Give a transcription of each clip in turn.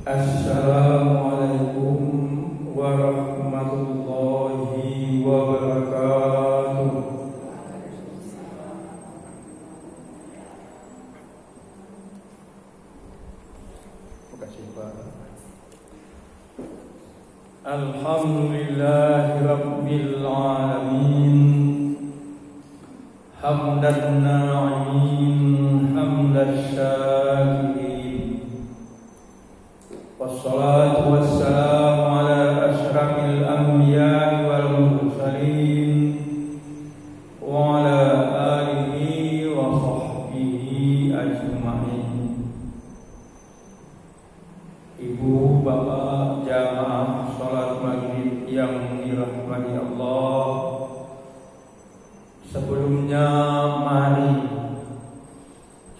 Assalamualaikum warahmatullahi wabarakatuh. Terima kasih Pak. Alhamdulillahi rabbil alamin. Hamdan na'imin, hamdan syakirin. Wassalatu wassalamu ala asyrafil anbiya'i wal mursalin wa ala alihi wa sahbihi ajma'in. Ibu bapak jamaah salat maghrib yang dirahmati Allah, sebelumnya mari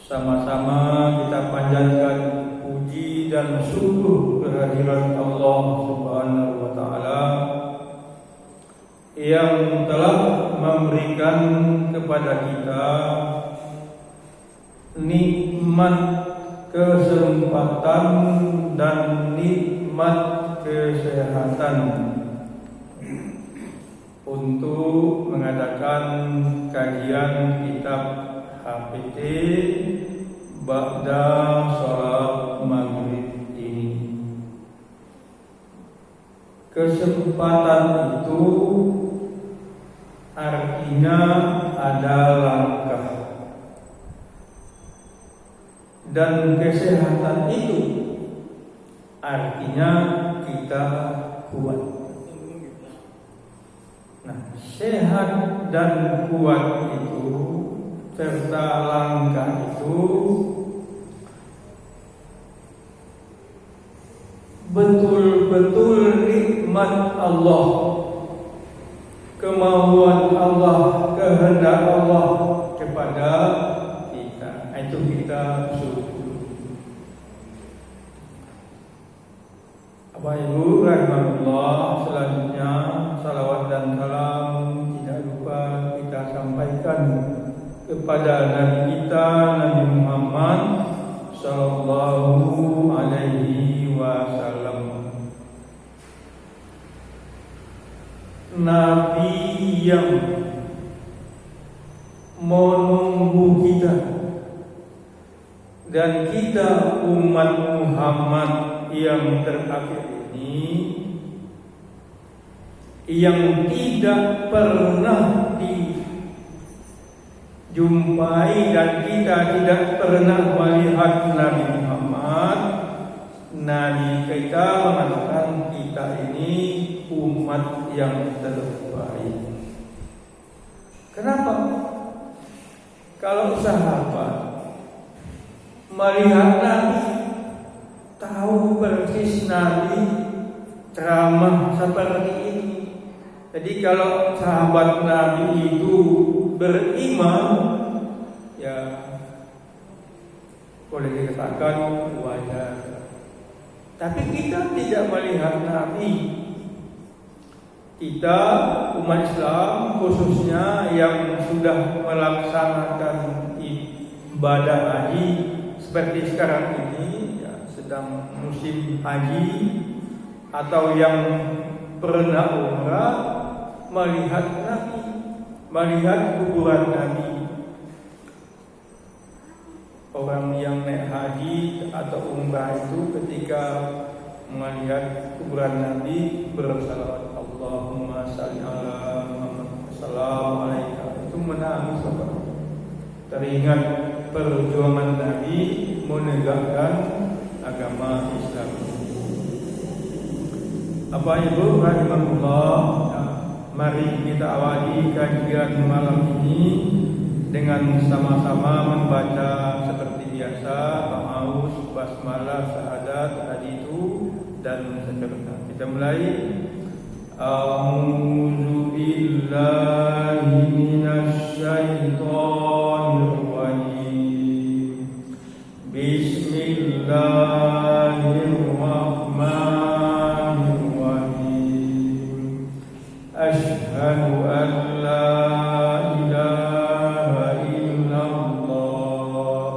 sama-sama kita panjatkan puji dan syukur kehadirat Allah Subhanahu wa taala yang telah memberikan kepada kita nikmat kesempatan dan nikmat kesehatan untuk mengadakan kajian kitab HPT ba'da salat maghrib ini. Kesempatan itu artinya ada langkah, dan kesehatan itu artinya kita kuat. Nah, sehat dan kuat itu serta langkah itu betul-betul nikmat Allah, kemauan Allah, kehendak Allah kepada kita. Itu kita syukur. Bapak Ibu rahimahullah, selanjutnya salawat dan salam tidak lupa kita sampaikan kepada Nabi kita, Nabi Muhammad sallallahu alaihi wasallam. Nabi yang menunggu kita, dan kita umat Muhammad yang terakhir ini, yang tidak pernah dijumpai dan kita tidak pernah melihat Nabi Muhammad. Nabi kita mengatakan kita ini umat yang terbaik. Kenapa? Kalau sahabat melihat Nabi, tahu persis Nabi ceramah seperti ini. Jadi kalau sahabat Nabi itu beriman, ya boleh dikatakan wajar. Tapi kita tidak melihat Nabi. Kita umat Islam khususnya yang sudah melaksanakan ibadah haji seperti sekarang ini, ya, sedang musim haji, atau yang pernah umrah, melihat Nabi, melihat kuburan Nabi. Orang yang naik haji atau umrah itu ketika melihat kuburan Nabi bersalawat Allahumma shalli ala Muhammad assalamualaikum, itu menangis, teringat perjuangan Nabi menegakkan agama Islam. Bapak Ibu rahimahullah, mari kita awali kajian malam ini dengan sama-sama membaca seperti biasa ta'awuz, basmalah, syahadat, aditu, dan seterusnya. Kita mulai. A'udzu billahi minasy syaithanir rajim. Bismillahirrahmanirrahim. Asyhadu an la ilaha illallah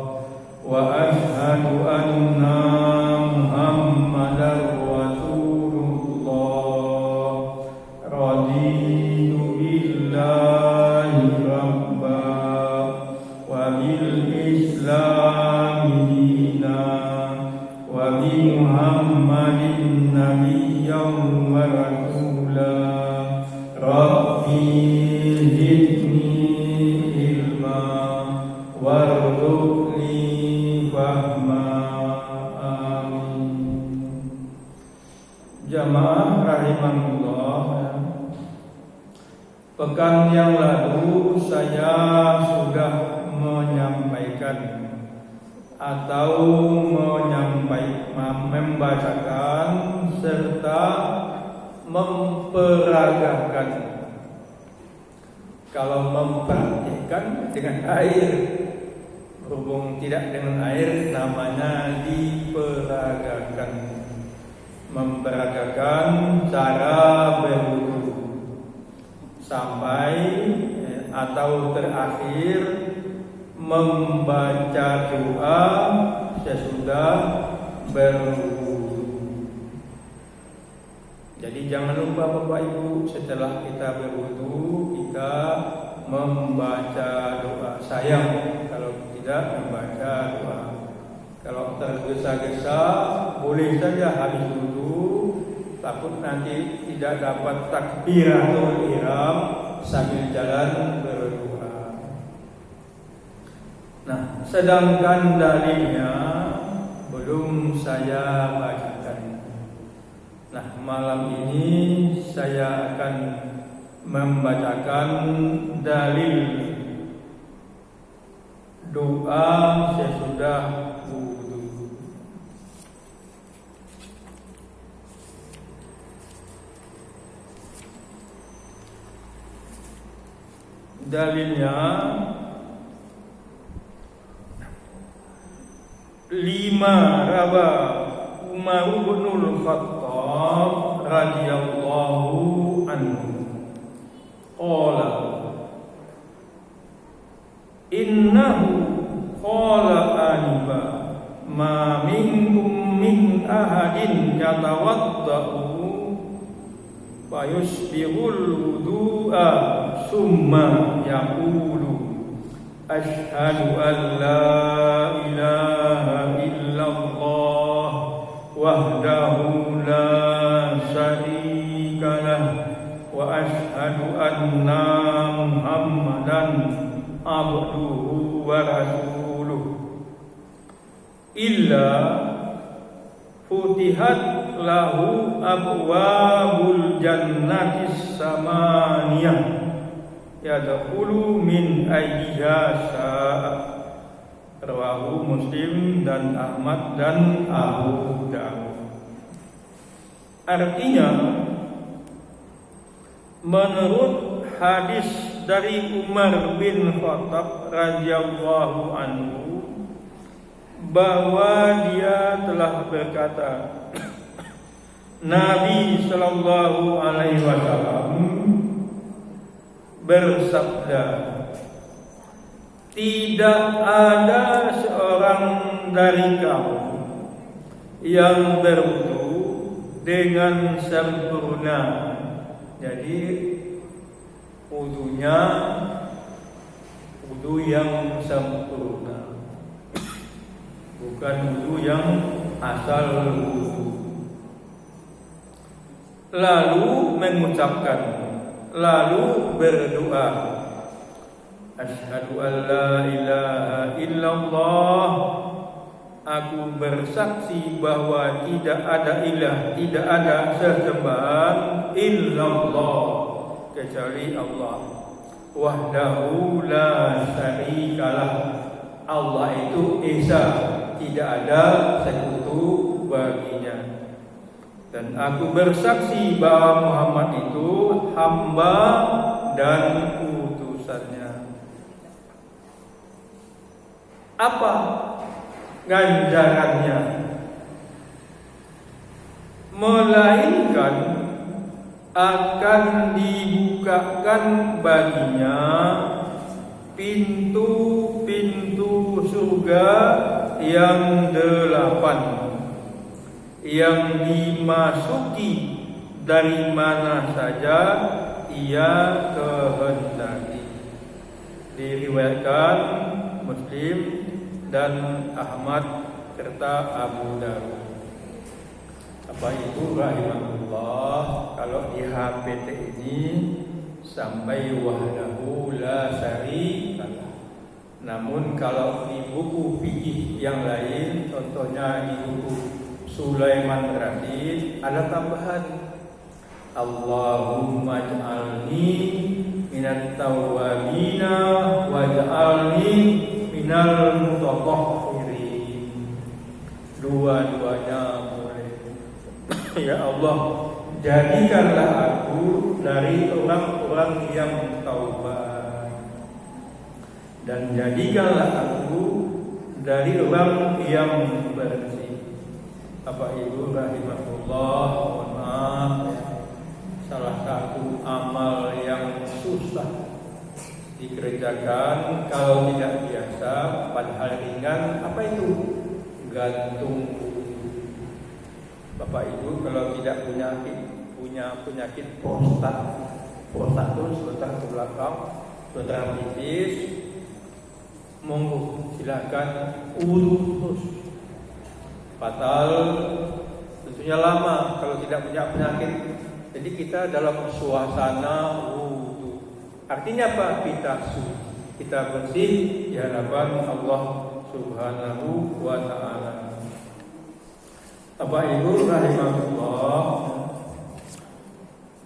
wa asyhadu anna Muhammad nabiyyan wa rasula rabbi zidni ilma warzuqni fahma. Amin. Jamaah rahimanullah, pekan yang lalu saya sudah menyampaikan atau membacakan serta memperagakan. Kalau mempraktikkan dengan air, berhubung tidak dengan air, namanya diperagakan. Memperagakan cara berwudu sampai atau terakhir membaca doa sesudah berwudu. Jadi jangan lupa Bapak Ibu, setelah kita berwudu kita membaca doa. Sayang kalau tidak membaca doa. Kalau tergesa-gesa boleh saja habis wudu, takut nanti tidak dapat takbiratul ihram sambil jalan berdoa. Nah, sedangkan dalilnya belum saya bacakan. Nah, malam ini saya akan membacakan dalil doa sesudah wudu. Dalilnya rawa Umar bin Khattab radhiyallahu anhu qala innahu qala anifa ma minkum min ahadin yatawaddau fayusbihul wudu'a summa yaqulu asyhadu an la ilaha illallah wahdahu la syarika lah wa asyhadu anna Muhammadan abduhu wa rasuluh illa futihat lahu abwabul jannatis samaniyah yadkhulu min ayyiha syaa. Rawahu Muslim dan Ahmad dan Abu Dawud. Artinya, menurut hadis dari Umar bin Khattab radhiyallahu anhu bahwa dia telah berkata, Nabi sallallahu alaihi wasallam bersabda, tidak ada seorang dari kamu yang berwudu dengan sempurna. Jadi wudunya wudu yang sempurna, bukan wudu yang asal wudu. Lalu mengucapkan, lalu berdoa, asyhadu an la ilaha illallah, aku bersaksi bahwa tidak ada ilah, tidak ada sesembahan illallah kecuali Allah. Wahdahu la syarikalah, Allah itu esa, tidak ada sekutu baginya. Dan aku bersaksi bahwa Muhammad itu hamba dan utusannya. Apa ganjarannya? Melainkan akan dibukakan baginya pintu-pintu surga yang 8 yang dimasuki dari mana saja ia kehendaki. Diriwayatkan Muslim dan Ahmad serta Abu Dawud. Bapak Ibu rahimahullah, kalau di HPT ini sampai wahdahu la syarikalah. Namun kalau di buku fikih yang lain, contohnya di buku Sulaiman Rasyid, ada tambahan Allahumma ja'alni minat tawwabina wa ja'alni minal mutatahhirin. Dua-duanya boleh. Ya Allah, jadikanlah aku dari orang-orang yang taubat, dan jadikanlah aku dari orang yang bersih. Bapak Ibu rahimahullah, mohon maaf, salah satu amal yang susah dikerjakan kalau tidak biasa, padahal ringan, apa itu? Gantung. Bapak Ibu kalau tidak punya penyakit prostat itu sebentar ke belakang, sebentar tipis, monggo silakan urut terus. Fatal, tentunya lama kalau tidak punya penyakit. Jadi kita dalam suasana wudu. Artinya apa? Kita suci, kita bersih di hadapan Allah Subhanahu wa ta'ala. Bapak Ibu rahimahullah,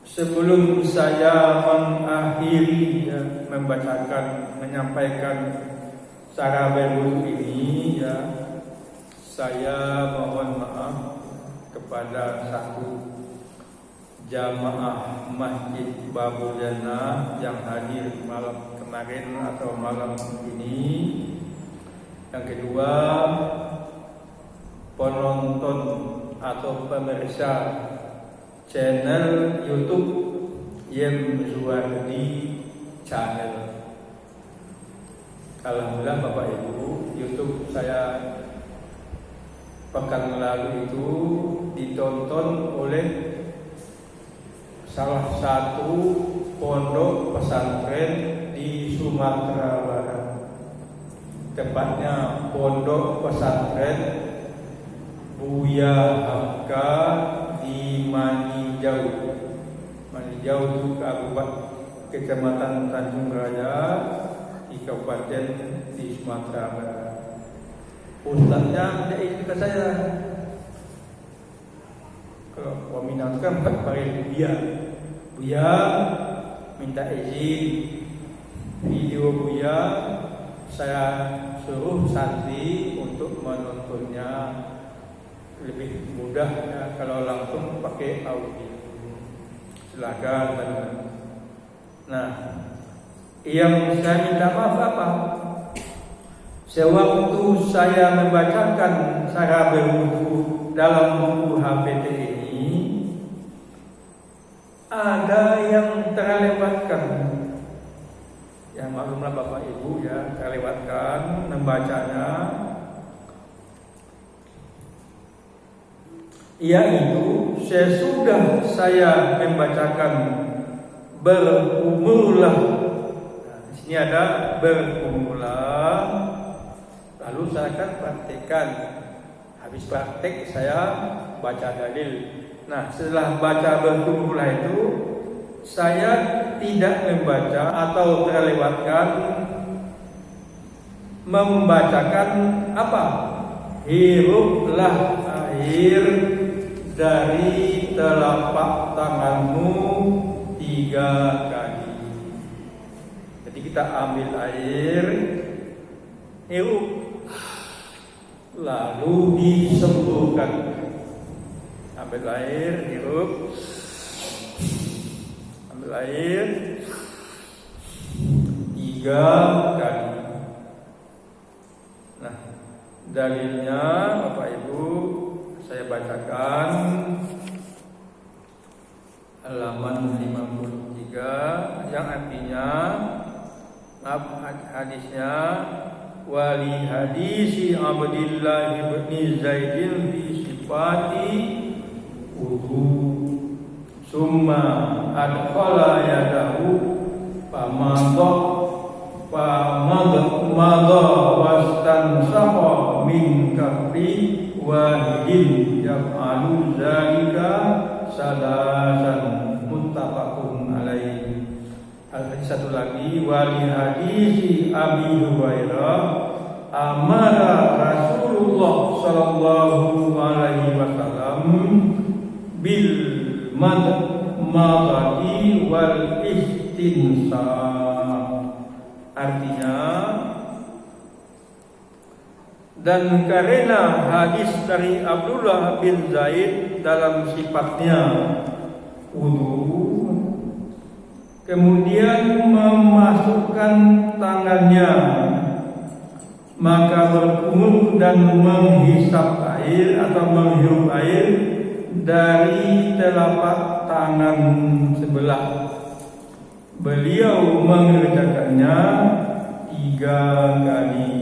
sebelum saya mengakhiri menyampaikan cara berwudu ini, saya mohon maaf kepada satu jamaah Masjid Babul Jannah yang hadir malam kemarin atau malam ini. Yang kedua, penonton atau pemirsa channel YouTube Yem Zuwardi Channel. Alhamdulillah Bapak Ibu, YouTube saya pekan lalu itu ditonton oleh salah satu pondok pesantren di Sumatera Barat. Tepatnya pondok pesantren Buya Hamka di Manijau. Manijau itu Kecamatan Tanjung Raya di Kabupaten di Sumatera Barat. Ustaznya tidak izin ke saya. Kalau peminatkan pakai Buya minta izin video Buya, saya suruh santri untuk menontonnya lebih mudah kalau langsung pakai audio. Silakan teman-teman. Nah, yang saya minta maaf apa? Sewaktu saya membacakan cara berwudu dalam buku HPT ini, ada yang terlewatkan. Ya maklumlah Bapak Ibu terlewatkan membacanya, yaitu sesudah saya membacakan berumurlah. Nah, di sini ada berumurlah. Lalu saya akan praktekkan. Habis praktek saya baca dalil. Nah, setelah baca berumurlah itu, saya tidak membaca atau terlewatkan membacakan apa? Hiruplah air dari telapak tanganmu 3 kali. Jadi kita ambil air, hirup, lalu disembuhkan. Ambil air, hirup, ambil air 3 kali. Nah, dalilnya Bapak Ibu saya bacakan halaman 53 yang artinya hadisnya wali hadisi Abdillah bin Zaidin fi sifati wudu summa adkhala yadahu famadha wastansaqa min kafri wahidin yaf'alu dzalika satu lagi, wali hadis Abi Hurairah, amara Rasulullah sallallahu alaihi wasallam bil madmadi wal istinsar. Artinya, dan karena hadis dari Abdullah bin Zaid dalam sifatnya wudu, kemudian memasukkan tangannya, maka berkumur dan menghisap air atau menghirup air dari telapak tangan sebelah. Beliau mengerjakannya 3 kali.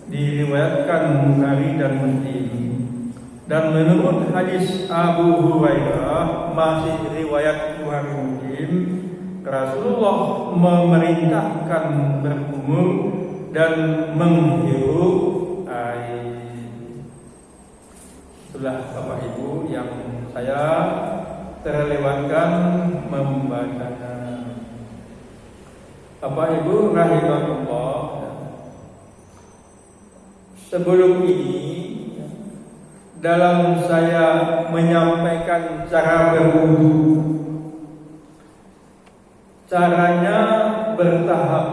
Diriwayatkan Bukhari dan Muslim. Dan menurut hadis Abu Hurairah, masih riwayat Bukhari Muslim, Rasulullah memerintahkan berkumur dan menghirup air. Itulah Bapak Ibu yang saya terlewatkan membacanya. Bapak Ibu rahimahullah, sebelum ini dalam saya menyampaikan cara berwudu, caranya bertahap.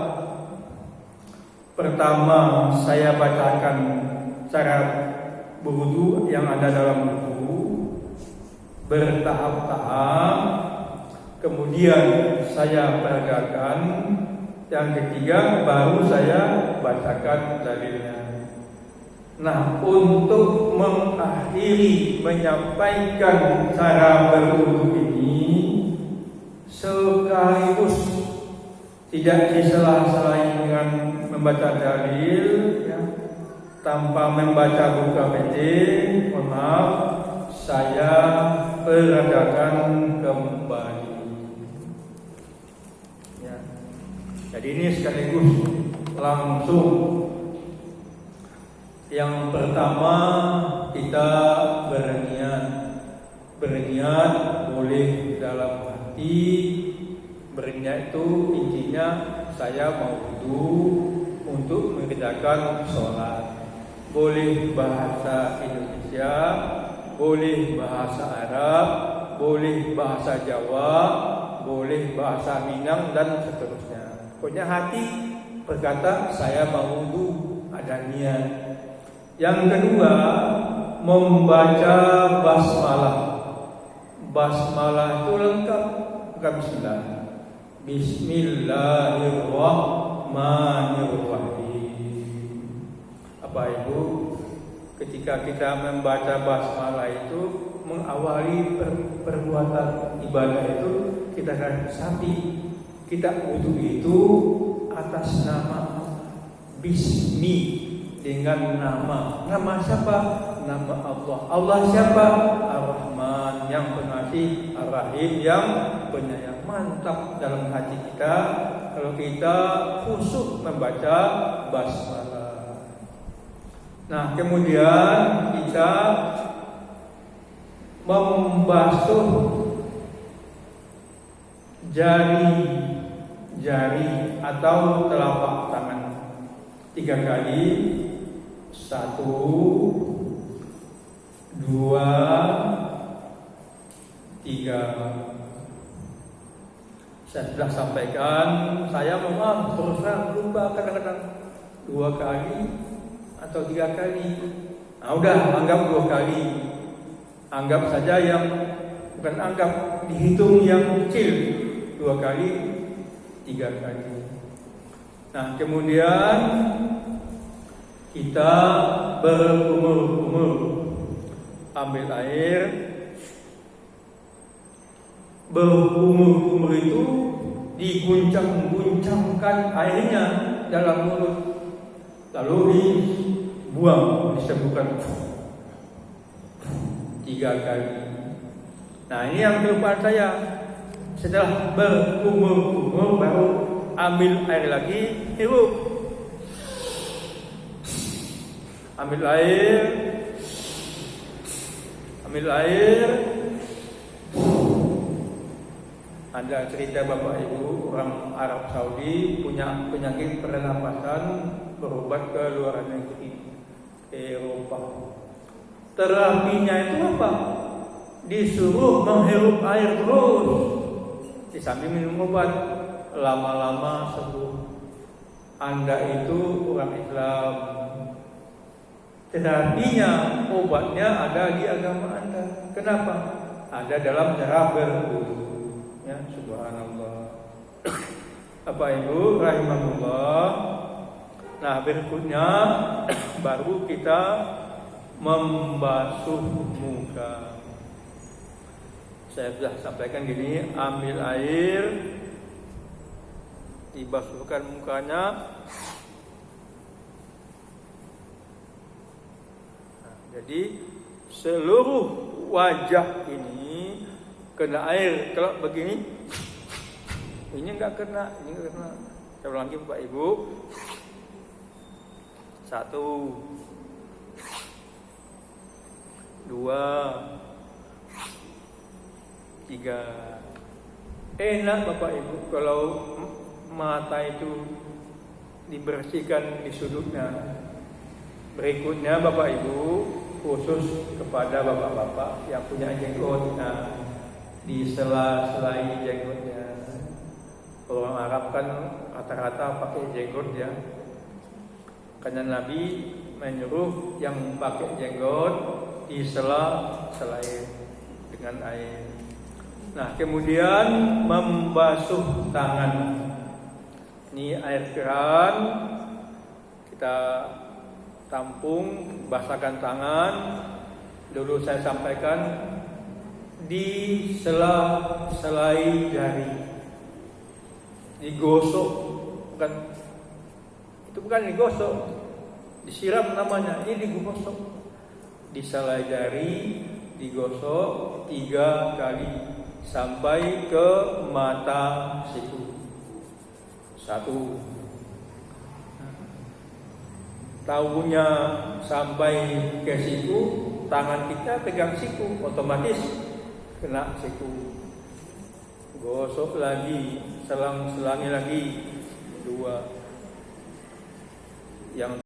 Pertama saya bacakan cara berwudu yang ada dalam buku bertahap-tahap. Kemudian saya peragakan. Yang ketiga baru saya bacakan dalilnya. Nah, untuk mengakhiri menyampaikan cara berwudu ini sekaligus, tidak disela-selain dengan membaca dalil, ya, tanpa membaca buku KPT. Mohon maaf, saya peragakan kembali. Ya. Jadi ini sekaligus langsung. Yang pertama kita berniat boleh dalam hati. Berniat itu intinya saya mau wudu untuk mengerjakan sholat. Boleh bahasa Indonesia, boleh bahasa Arab, boleh bahasa Jawa, boleh bahasa Minang dan seterusnya. Pokoknya hati berkata saya mau wudu, ada niat. Yang kedua, membaca basmalah. Basmalah itu lengkap, bukan bismillah. Bismillahirrahmanirrahim. Apa Ibu, ketika kita membaca basmalah itu mengawali perbuatan ibadah itu, kita akan sapi. Kita wudu itu atas nama Bismi, dengan nama siapa? Nama Allah. Allah siapa? Ar-Rahman, yang pengasih, Ar-Rahim, yang penyayang. Mantap dalam hati kita kalau kita khusyuk membaca basmalah. Nah, kemudian kita membasuh jari atau telapak tangan 3 kali. 1, 2, 3. Saya sudah sampaikan. Saya mohon terus terang lupa kadang-kadang 2 kali atau 3 kali. Nah, udah anggap 2 kali. Anggap saja yang bukan anggap, dihitung yang kecil. 2 kali, 3 kali. Nah, kemudian kita berkumur-kumur, ambil air. Berkumur-kumur itu diguncang-guncangkan airnya dalam mulut, lalu dibuang, disebutkan 3 kali. Nah, ini yang kelupaan saya. Setelah berkumur-kumur baru ambil air lagi, hirup. Ambil air, Ada cerita Bapak Ibu, orang Arab Saudi punya penyakit pernapasan, berobat ke luar negeri, ke Eropa. Terapinya itu apa? Disuruh menghirup air terus, di samping minum obat, lama-lama sembuh. Anda itu orang Islam, terapinya, obatnya ada di agama Anda. Kenapa? Ada dalam cara berwudu. Ya, subhanallah. Bapak Ibu rahimahullah. Nah, berikutnya baru kita membasuh muka. Saya sudah sampaikan gini, ambil air, dibasuhkan mukanya. Nah, jadi seluruh wajah ini kena air. Kalau begini, ini enggak kena, ini enggak kena. Saya ulang lagi Bapak Ibu. 1, 2, 3. Enak Bapak Ibu kalau mata itu dibersihkan di sudutnya. Berikutnya Bapak Ibu, khusus kepada bapak-bapak yang punya jenggot, nah, di sela-selai jenggotnya. Orang Arab kan rata-rata pakai jenggot ya. Karena Nabi menyuruh yang pakai jenggot di sela-selai dengan air. Nah, kemudian membasuh tangan. Ini air keran, kita tampung, basahkan tangan. Dulu saya sampaikan di sela-selai jari, digosok, bukan digosok, disiram namanya, ini digosok, di selai jari digosok 3 kali sampai ke mata siku. 1, tahunya sampai ke siku, tangan kita pegang siku, otomatis kena siku. Gosok lagi, selangi lagi 2. Yang